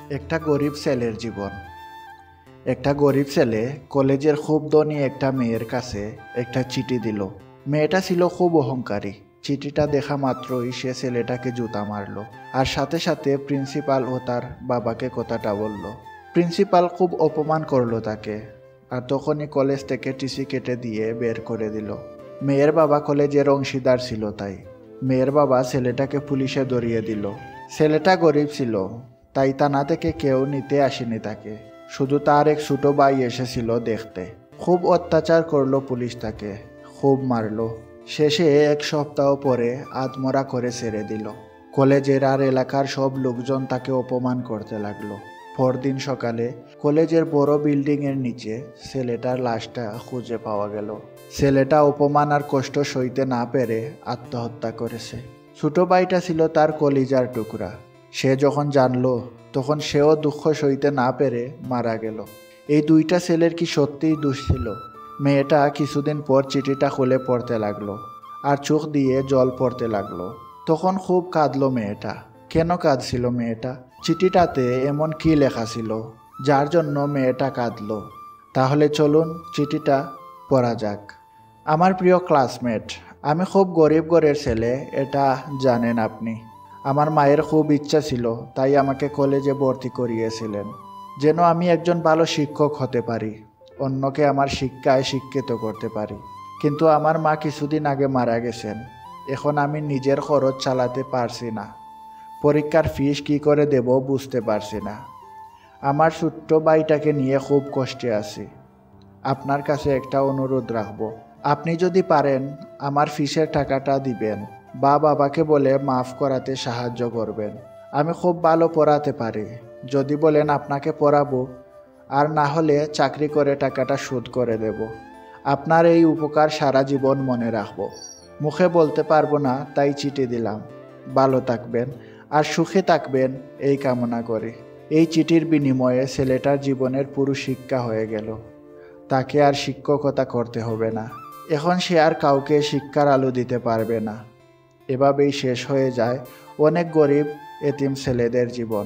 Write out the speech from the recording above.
একটা গরিব ছেলের জীবন। একটা গরিব ছেলে কলেজের খুব ধনী একটা মেয়ের কাছে একটা চিঠি দিল। মেয়েটা ছিল খুব অহংকারী। চিঠিটা দেখা মাত্রই সে ছেলেটাকে জুতা মারলো, আর সাথে সাথে প্রিন্সিপাল ও তার বাবাকে কথাটা বলল। প্রিন্সিপাল খুব অপমান করলো তাকে, আর তখনই কলেজ থেকে টিসি কেটে দিয়ে বের করে দিল। মেয়ের বাবা কলেজের অংশীদার ছিল, তাই মেয়ের বাবা ছেলেটাকে পুলিশে ধরিয়ে দিল। ছেলেটা গরিব ছিল, তাই থানা থেকে কেউ নিতে আসেনি তাকে, শুধু তার এক ছোট ভাই এসেছিল দেখতে। খুব অত্যাচার করলো পুলিশ তাকে, খুব মারলো। শেষে এক সপ্তাহ পরে আত্মরা করে ছেড়ে দিল। কলেজের আর এলাকার সব লোকজন তাকে অপমান করতে লাগলো। পরদিন সকালে কলেজের বড় বিল্ডিং এর নিচে ছেলেটার লাশটা খুঁজে পাওয়া গেল। ছেলেটা অপমান আর কষ্ট সইতে না পেরে আত্মহত্যা করেছে। ছোট ভাইটা ছিল তার কলিজার টুকরা। সে যখন জানলো তখন সেও দুঃখ সইতে না পেরে মারা গেল। এই দুইটা ছেলের কি সত্যিই দোষ ছিল? মেয়েটা কিছুদিন পর চিঠিটা খুলে পড়তে লাগলো, আর চোখ দিয়ে জল পড়তে লাগলো। তখন খুব কাঁদলো মেয়েটা। কেন কাঁদছিল মেয়েটা? চিঠিটাতে এমন কি লেখা ছিল যার জন্য মেয়েটা কাঁদলো? তাহলে চলুন চিঠিটা পড়া যাক। আমার প্রিয় ক্লাসমেট, আমি খুব গরিব ঘরের ছেলে, এটা জানেন আপনি। আমার মায়ের খুব ইচ্ছা ছিল, তাই আমাকে কলেজে ভর্তি করিয়েছিলেন, যেন আমি একজন ভালো শিক্ষক হতে পারি, অন্যকে আমার শিক্ষায় শিক্ষিত করতে পারি। কিন্তু আমার মা কিছুদিন আগে মারা গেছেন। এখন আমি নিজের খরচ চালাতে পারছি না। পরীক্ষার ফিস কী করে দেব বুঝতে পারছি না। আমার ছোট্ট ভাইটাকে নিয়ে খুব কষ্টে আছি। আপনার কাছে একটা অনুরোধ রাখবো, আপনি যদি পারেন আমার ফিসের টাকাটা দিবেন, বা বাবাকে বলে মাফ করাতে সাহায্য করবেন। আমি খুব ভালো পড়াতে পারি। যদি বলেন আপনাকে পড়াবো, আর না হলে চাকরি করে টাকাটা শোধ করে দেব। আপনার এই উপকার সারা জীবন মনে রাখবো। মুখে বলতে পারবো না, তাই চিঠি দিলাম। ভালো থাকবেন আর সুখে থাকবেন এই কামনা করি। এই চিঠির বিনিময়ে ছেলেটার জীবনের পুরো শিক্ষা হয়ে গেল। তাকে আর শিক্ষকতা করতে হবে না। এখন সে আর কাউকে শিক্ষার আলো দিতে পারবে না। এভাবেই শেষ হয়ে যায় অনেক গরিব এতিম ছেলেদের জীবন।